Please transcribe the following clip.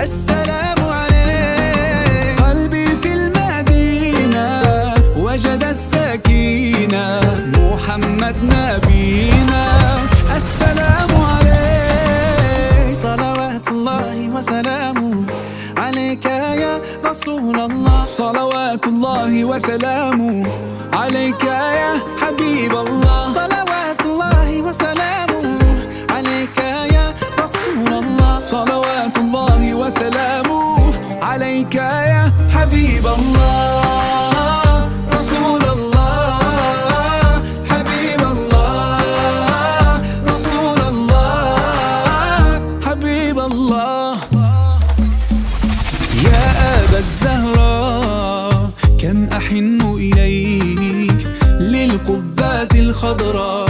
السلام عليك. قلبي في المدينة وجد السكينة، محمد نبينا، السلام عليك. صلوات الله وسلامه عليك يا رسول الله. صلوات الله وسلامه عليك يا حبيب الله. صلوات الله وسلامه عليك يا رسول الله. صلوات الله وسلامه عليك يا حبيب الله. رسول الله حبيب الله. رسول الله حبيب الله. يا أبا الزهراء كم أحن إليك، للقبات الخضراء